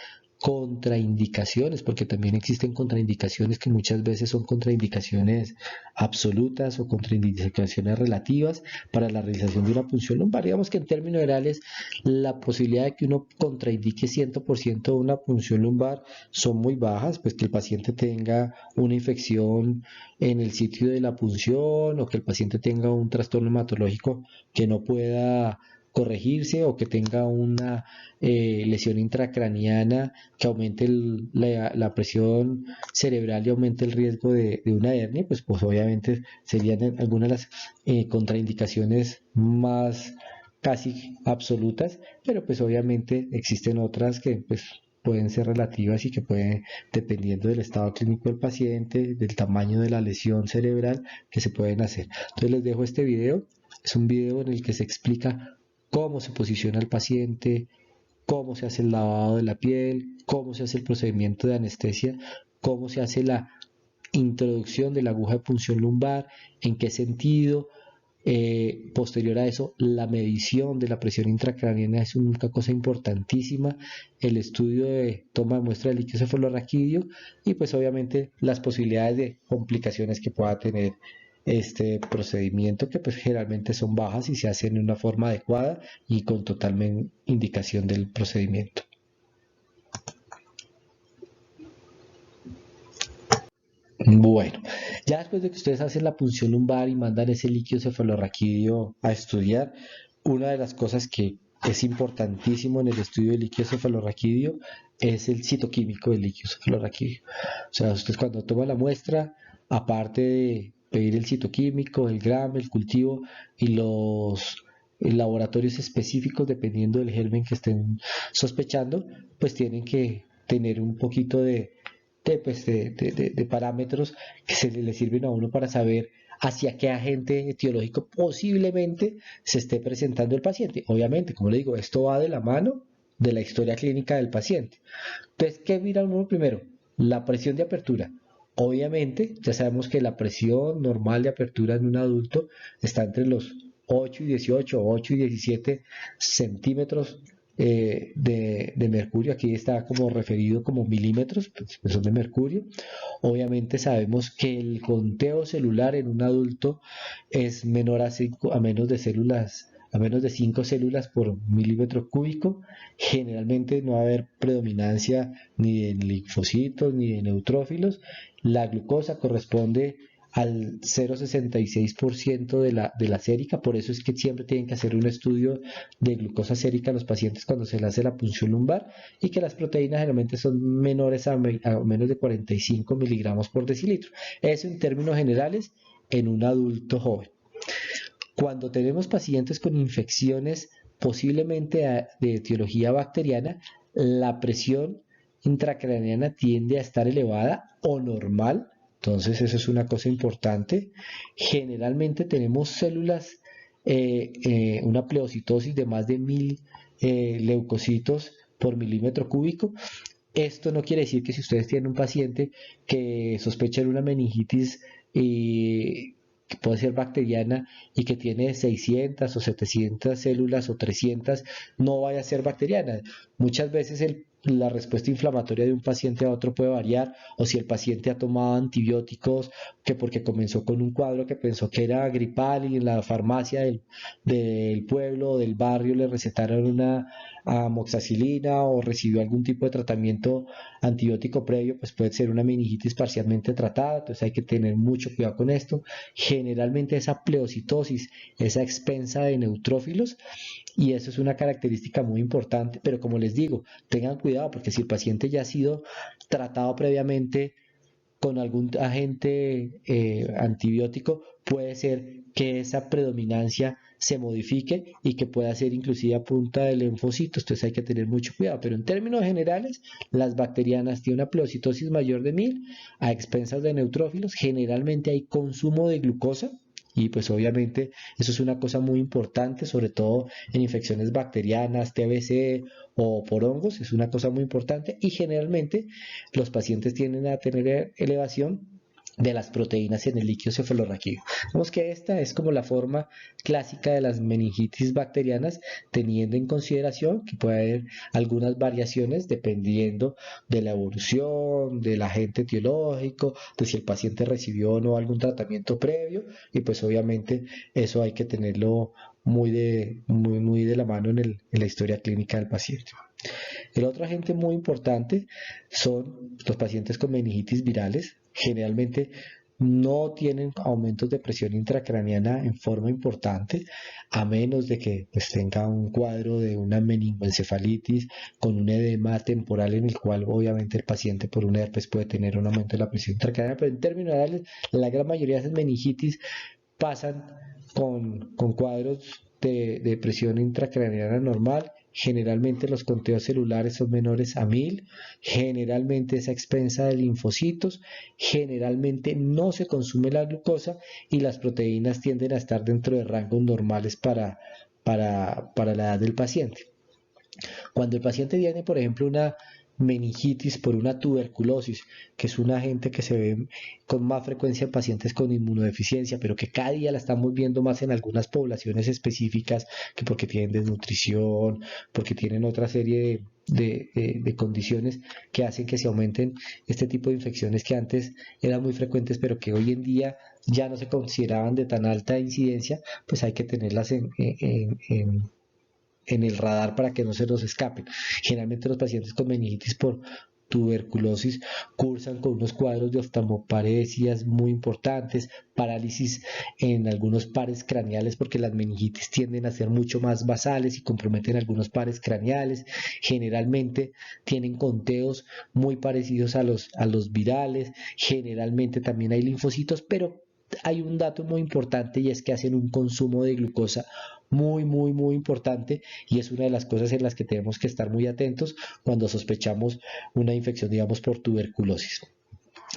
contraindicaciones, porque también existen contraindicaciones que muchas veces son contraindicaciones absolutas o contraindicaciones relativas para la realización de una punción lumbar. Digamos que en términos generales, la posibilidad de que uno contraindique 100% una punción lumbar son muy bajas, pues que el paciente tenga una infección en el sitio de la punción o que el paciente tenga un trastorno hematológico que no pueda corregirse o que tenga una lesión intracraniana que aumente la presión cerebral y aumente el riesgo de una hernia, pues obviamente serían algunas de las contraindicaciones más casi absolutas, pero pues obviamente existen otras que pues pueden ser relativas y que pueden, dependiendo del estado clínico del paciente, del tamaño de la lesión cerebral, que se pueden hacer. Entonces les dejo este video, es un video en el que se explica cómo se posiciona el paciente, cómo se hace el lavado de la piel, cómo se hace el procedimiento de anestesia, cómo se hace la introducción de la aguja de punción lumbar, en qué sentido. Posterior a eso, la medición de la presión intracraniana es una cosa importantísima, el estudio de toma de muestra de líquido cefalorraquídeo y pues obviamente las posibilidades de complicaciones que pueda tener este procedimiento, que pues generalmente son bajas y se hacen de una forma adecuada y con total indicación del procedimiento. Bueno, ya después de que ustedes hacen la punción lumbar y mandan ese líquido cefalorraquídeo a estudiar, una de las cosas que es importantísimo en el estudio del líquido cefalorraquídeo es el citoquímico del líquido cefalorraquídeo. O sea, ustedes cuando toman la muestra, aparte de pedir el citoquímico, el GRAM, el cultivo y los laboratorios específicos dependiendo del germen que estén sospechando, pues tienen que tener un poquito de parámetros que se le sirven a uno para saber hacia qué agente etiológico posiblemente se esté presentando el paciente. Obviamente, como le digo, esto va de la mano de la historia clínica del paciente. Entonces, ¿qué mira uno primero? La presión de apertura. Obviamente, ya sabemos que la presión normal de apertura en un adulto está entre los 8 y 18 o 8 y 17 centímetros de mercurio. Aquí está como referido como milímetros, pues son de mercurio. Obviamente sabemos que el conteo celular en un adulto es menor a menos de células, a menos de 5 células por milímetro cúbico. Generalmente no va a haber predominancia ni de linfocitos ni de neutrófilos. La glucosa corresponde al 0,66% de la sérica, por eso es que siempre tienen que hacer un estudio de glucosa sérica a los pacientes cuando se les hace la punción lumbar, y que las proteínas generalmente son menores a menos de 45 miligramos por decilitro. Eso en términos generales en un adulto joven. Cuando tenemos pacientes con infecciones posiblemente de etiología bacteriana, la presión intracraneana tiende a estar elevada o normal. Entonces eso es una cosa importante. Generalmente tenemos células, una pleocitosis de más de 1000 leucocitos por milímetro cúbico. Esto no quiere decir que si ustedes tienen un paciente que sospechan una meningitis que puede ser bacteriana y que tiene 600 o 700 células o 300, no vaya a ser bacteriana. Muchas veces la respuesta inflamatoria de un paciente a otro puede variar, o si el paciente ha tomado antibióticos, que porque comenzó con un cuadro que pensó que era gripal y en la farmacia del pueblo o del barrio le recetaron una amoxicilina o recibió algún tipo de tratamiento antibiótico previo, pues puede ser una meningitis parcialmente tratada. Entonces hay que tener mucho cuidado con esto. Generalmente esa pleocitosis es a expensa de neutrófilos y eso es una característica muy importante, pero como les digo, tengan cuidado porque si el paciente ya ha sido tratado previamente con algún agente antibiótico, puede ser que esa predominancia se modifique y que pueda ser inclusive a punta de linfocitos. Entonces hay que tener mucho cuidado. Pero en términos generales, las bacterianas tienen una pleocitosis mayor de 1000 a expensas de neutrófilos. Generalmente hay consumo de glucosa. Y pues obviamente eso es una cosa muy importante, sobre todo en infecciones bacterianas, TBC o por hongos, es una cosa muy importante y generalmente los pacientes tienden a tener elevación de las proteínas en el líquido cefalorraquídeo. Vemos que esta es como la forma clásica de las meningitis bacterianas, teniendo en consideración que puede haber algunas variaciones dependiendo de la evolución, del agente etiológico, de si el paciente recibió o no algún tratamiento previo, y pues obviamente eso hay que tenerlo muy de la mano en la historia clínica del paciente. El otro agente muy importante son los pacientes con meningitis virales. Generalmente no tienen aumentos de presión intracraneana en forma importante, a menos de que pues, tenga un cuadro de una meningoencefalitis con un edema temporal en el cual obviamente el paciente por un herpes puede tener un aumento de la presión intracraneana, pero en términos generales la gran mayoría de esas meningitis pasan con cuadros de presión intracraneana normal. Generalmente los conteos celulares son menores a 1000, generalmente es a expensa de linfocitos, generalmente no se consume la glucosa y las proteínas tienden a estar dentro de rangos normales para la edad del paciente. Cuando el paciente tiene, por ejemplo, una meningitis por una tuberculosis, que es un agente que se ve con más frecuencia en pacientes con inmunodeficiencia, pero que cada día la estamos viendo más en algunas poblaciones específicas, que porque tienen desnutrición, porque tienen otra serie de condiciones que hacen que se aumenten este tipo de infecciones que antes eran muy frecuentes, pero que hoy en día ya no se consideraban de tan alta incidencia, pues hay que tenerlas en el radar para que no se nos escapen. Generalmente los pacientes con meningitis por tuberculosis cursan con unos cuadros de oftalmoparesias muy importantes, parálisis en algunos pares craneales porque las meningitis tienden a ser mucho más basales y comprometen algunos pares craneales. Generalmente tienen conteos muy parecidos a los virales, generalmente también hay linfocitos, pero hay un dato muy importante y es que hacen un consumo de glucosa muy importante y es una de las cosas en las que tenemos que estar muy atentos cuando sospechamos una infección, digamos, por tuberculosis.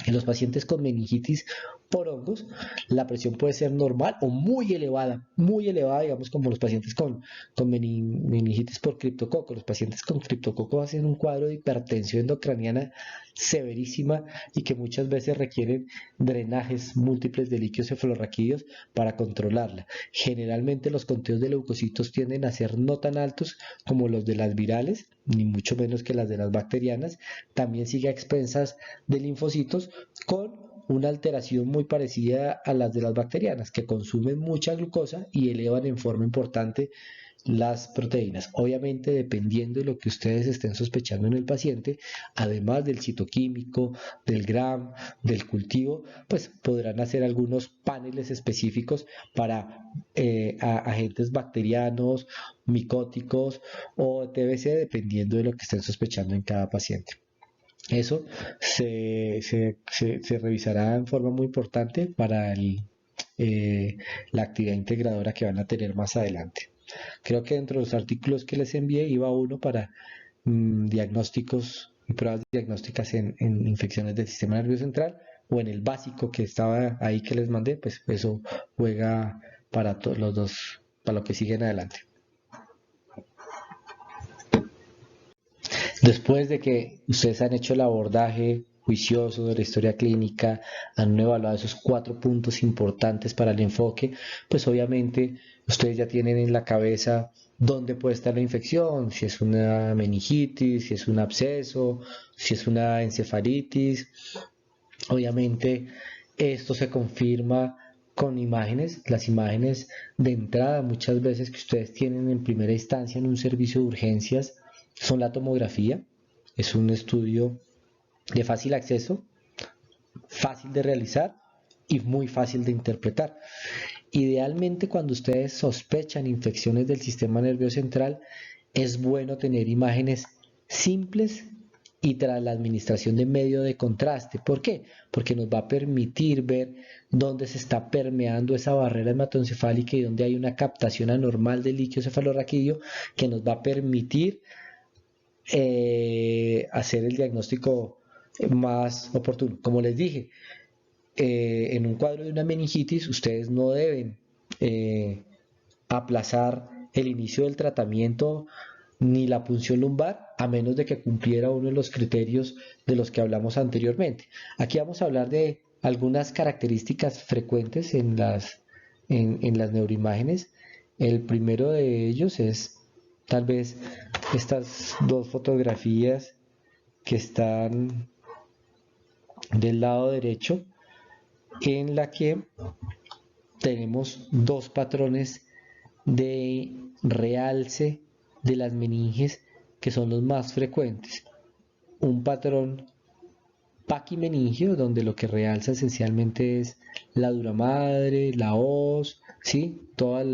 En los pacientes con meningitis por hongos, la presión puede ser normal o muy elevada, digamos, como los pacientes con meningitis por criptococo. Los pacientes con criptococo hacen un cuadro de hipertensión endocraniana severísima y que muchas veces requieren drenajes múltiples de líquidos cefalorraquídeos para controlarla. Generalmente los conteos de leucocitos tienden a ser no tan altos como los de las virales, ni mucho menos que las de las bacterianas. También sigue a expensas de linfocitos con una alteración muy parecida a las de las bacterianas, que consumen mucha glucosa y elevan en forma importante las proteínas. Obviamente, dependiendo de lo que ustedes estén sospechando en el paciente, además del citoquímico, del GRAM, del cultivo, pues podrán hacer algunos paneles específicos para agentes bacterianos, micóticos o TBC, dependiendo de lo que estén sospechando en cada paciente. Eso se revisará en forma muy importante para la actividad integradora que van a tener más adelante. Creo que dentro de los artículos que les envié iba uno para diagnósticos y pruebas diagnósticas en infecciones del sistema nervioso central, o en el básico que estaba ahí que les mandé, pues eso juega para todos los dos, para lo que siguen adelante. Después de que ustedes han hecho el abordaje juicioso de la historia clínica, han evaluado esos 4 puntos importantes para el enfoque, pues obviamente ustedes ya tienen en la cabeza dónde puede estar la infección, si es una meningitis, si es un absceso, si es una encefalitis. Obviamente esto se confirma con imágenes. Las imágenes de entrada muchas veces que ustedes tienen en primera instancia en un servicio de urgencias son la tomografía. Es un estudio de fácil acceso, fácil de realizar y muy fácil de interpretar. Idealmente, cuando ustedes sospechan infecciones del sistema nervioso central, es bueno tener imágenes simples y tras la administración de medio de contraste. ¿Por qué? Porque nos va a permitir ver dónde se está permeando esa barrera hematoencefálica y dónde hay una captación anormal del líquido cefalorraquídeo que nos va a permitir hacer el diagnóstico más oportuno. Como les dije, en un cuadro de una meningitis ustedes no deben aplazar el inicio del tratamiento ni la punción lumbar a menos de que cumpliera uno de los criterios de los que hablamos anteriormente. Aquí vamos a hablar de algunas características frecuentes en las neuroimágenes. El primero de ellos es tal vez estas dos fotografías que están del lado derecho, en la que tenemos dos patrones de realce de las meninges que son los más frecuentes. Un patrón paquimeningio, donde lo que realza esencialmente es la dura madre, la hoz, ¿sí? Toda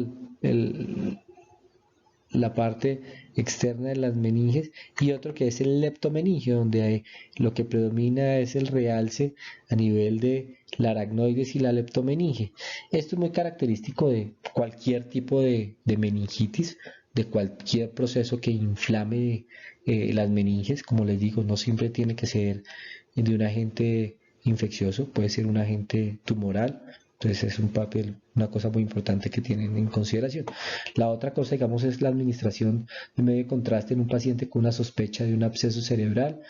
la parte externa de las meninges, y otro que es el leptomeningio, donde lo que predomina es el realce a nivel de la aracnoides y la leptomeninge. Esto es muy característico de cualquier tipo de meningitis, de cualquier proceso que inflame las meninges. Como les digo, no siempre tiene que ser de un agente infeccioso, puede ser un agente tumoral. Entonces es una cosa muy importante que tienen en consideración. La otra cosa, digamos, es la administración de medio de contraste en un paciente con una sospecha de un absceso cerebral,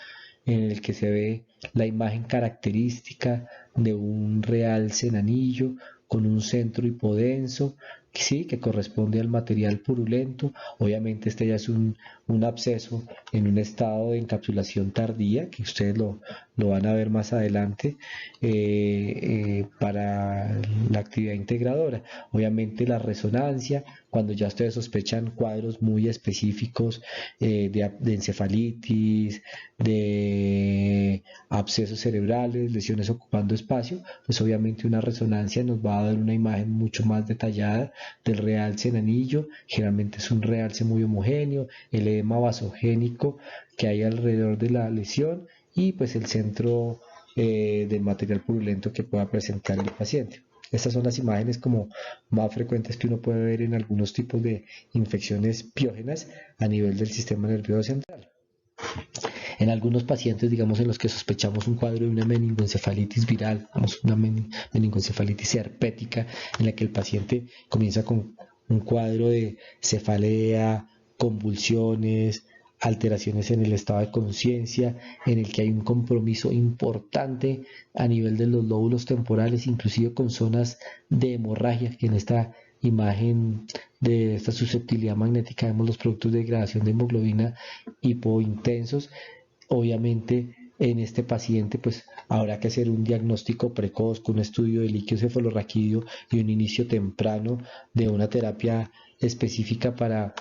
en el que se ve la imagen característica de un realce en anillo con un centro hipodenso, sí, que corresponde al material purulento. Obviamente este ya es un absceso en un estado de encapsulación tardía, que ustedes lo van a ver más adelante, para la actividad integradora. Obviamente la resonancia, cuando ya ustedes sospechan cuadros muy específicos de encefalitis, de abscesos cerebrales, lesiones ocupando espacio, pues obviamente una resonancia nos va a dar una imagen mucho más detallada del realce en anillo. Generalmente es un realce muy homogéneo, el edema vasogénico que hay alrededor de la lesión y pues el centro del material purulento que pueda presentar el paciente. Estas son las imágenes como más frecuentes que uno puede ver en algunos tipos de infecciones piógenas a nivel del sistema nervioso central. En algunos pacientes, digamos, en los que sospechamos un cuadro de una meningoencefalitis viral, una meningoencefalitis herpética, en la que el paciente comienza con un cuadro de cefalea, convulsiones, alteraciones en el estado de conciencia, en el que hay un compromiso importante a nivel de los lóbulos temporales, inclusive con zonas de hemorragia, que en esta imagen de esta susceptibilidad magnética vemos los productos de degradación de hemoglobina hipointensos. Obviamente en este paciente pues habrá que hacer un diagnóstico precoz con un estudio de líquido cefalorraquídeo y un inicio temprano de una terapia específica para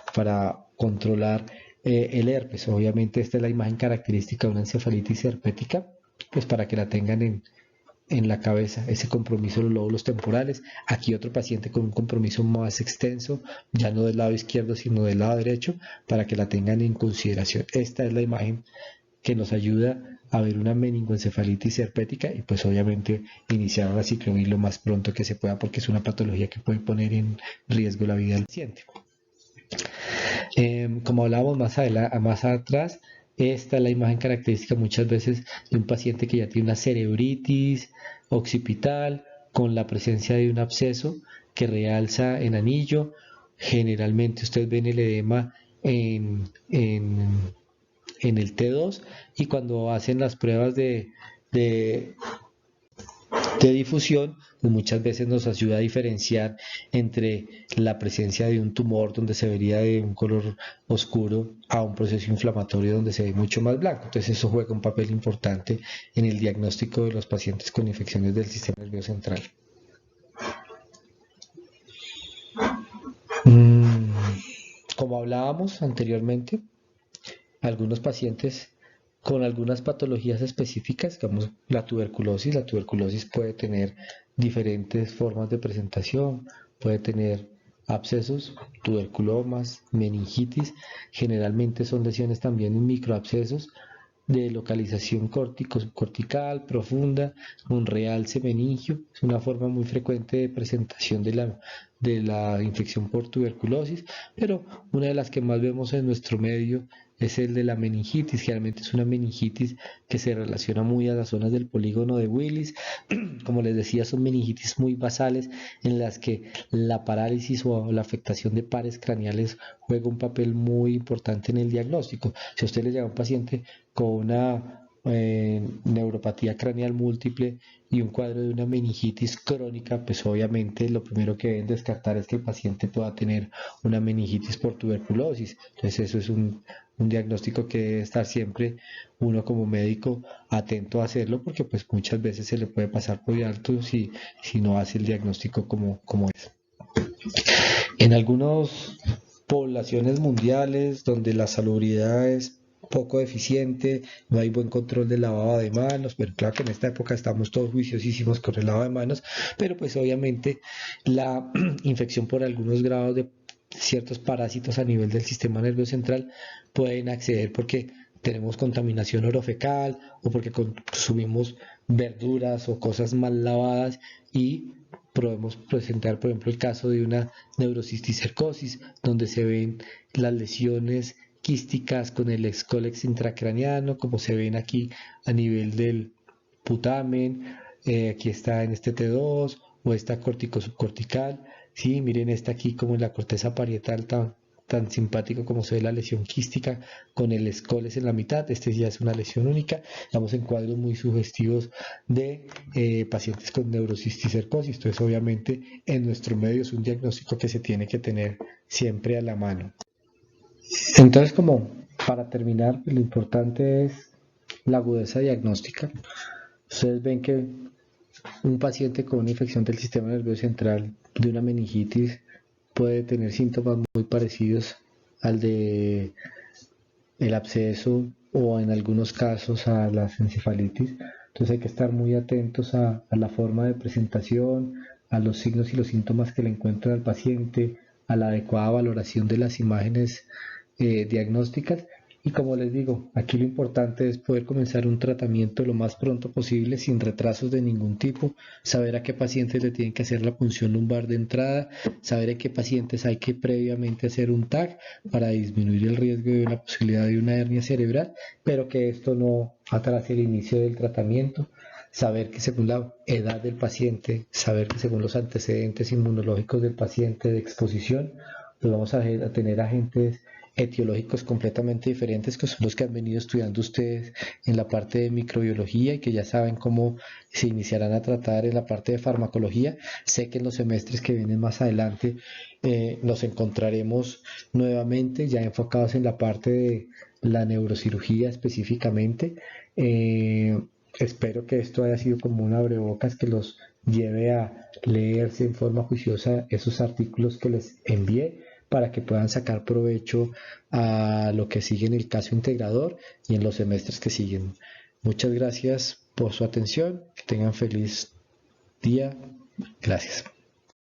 controlar el herpes. Obviamente esta es la imagen característica de una encefalitis herpética, pues para que la tengan en la cabeza, ese compromiso de los lóbulos temporales. Aquí otro paciente con un compromiso más extenso, ya no del lado izquierdo sino del lado derecho, para que la tengan en consideración. Esta es la imagen que nos ayuda a ver una meningoencefalitis herpética y pues obviamente iniciar la ciclovir lo más pronto que se pueda, porque es una patología que puede poner en riesgo la vida del paciente. Como hablábamos más atrás, esta es la imagen característica muchas veces de un paciente que ya tiene una cerebritis occipital con la presencia de un absceso que realza en anillo. Generalmente ustedes ven el edema en el T2 y cuando hacen las pruebas de de difusión, pues muchas veces nos ayuda a diferenciar entre la presencia de un tumor donde se vería de un color oscuro a un proceso inflamatorio donde se ve mucho más blanco. Entonces eso juega un papel importante en el diagnóstico de los pacientes con infecciones del sistema nervioso central. Como hablábamos anteriormente, algunos pacientes con algunas patologías específicas, digamos la tuberculosis puede tener diferentes formas de presentación, puede tener abscesos, tuberculomas, meningitis, generalmente son lesiones también en microabscesos de localización cortical profunda, un realce meningio, es una forma muy frecuente de presentación de la infección por tuberculosis, pero una de las que más vemos en nuestro medio es el de la meningitis. Generalmente es una meningitis que se relaciona muy a las zonas del polígono de Willis. Como les decía, son meningitis muy basales en las que la parálisis o la afectación de pares craneales juega un papel muy importante en el diagnóstico. Si a usted le llega a un paciente con una neuropatía craneal múltiple y un cuadro de una meningitis crónica, pues obviamente lo primero que deben descartar es que el paciente pueda tener una meningitis por tuberculosis. Entonces eso es un diagnóstico que debe estar siempre uno como médico atento a hacerlo, porque pues muchas veces se le puede pasar por alto si no hace el diagnóstico como es. En algunas poblaciones mundiales donde la salubridad es poco eficiente, no hay buen control del lavado de manos, pero claro que en esta época estamos todos juiciosísimos con el lavado de manos, pero pues obviamente la infección por algunos grados de ciertos parásitos a nivel del sistema nervioso central pueden acceder porque tenemos contaminación orofecal o porque consumimos verduras o cosas mal lavadas y podemos presentar, por ejemplo, el caso de una neurocisticercosis, donde se ven las lesiones quísticas con el escólex intracraneano, como se ven aquí a nivel del putamen, aquí está en este T2 o esta cortico-subcortical. Sí, miren esta aquí como en la corteza parietal tan simpático como se ve la lesión quística con el escoles en la mitad. Este ya es una lesión única. Estamos en cuadros muy sugestivos de pacientes con neurocisticercosis. Entonces, obviamente, en nuestro medio es un diagnóstico que se tiene que tener siempre a la mano. Entonces, como para terminar, lo importante es la agudeza diagnóstica. Ustedes ven que un paciente con una infección del sistema nervioso central de una meningitis puede tener síntomas muy parecidos al de el absceso o en algunos casos a las encefalitis. Entonces hay que estar muy atentos a la forma de presentación, a los signos y los síntomas que le encuentra al paciente, a la adecuada valoración de las imágenes diagnósticas. Y como les digo, aquí lo importante es poder comenzar un tratamiento lo más pronto posible, sin retrasos de ningún tipo, saber a qué pacientes le tienen que hacer la punción lumbar de entrada, saber a qué pacientes hay que previamente hacer un TAC para disminuir el riesgo de una posibilidad de una hernia cerebral, pero que esto no atrase el inicio del tratamiento. Saber que según la edad del paciente, saber que según los antecedentes inmunológicos del paciente de exposición, pues vamos a tener agentes etiológicos completamente diferentes, que son los que han venido estudiando ustedes en la parte de microbiología y que ya saben cómo se iniciarán a tratar en la parte de farmacología. Sé que en los semestres que vienen más adelante nos encontraremos nuevamente ya enfocados en la parte de la neurocirugía específicamente. Espero que esto haya sido como un abrebocas que los lleve a leerse en forma juiciosa esos artículos que les envié para que puedan sacar provecho a lo que sigue en el caso integrador y en los semestres que siguen. Muchas gracias por su atención, que tengan feliz día, gracias.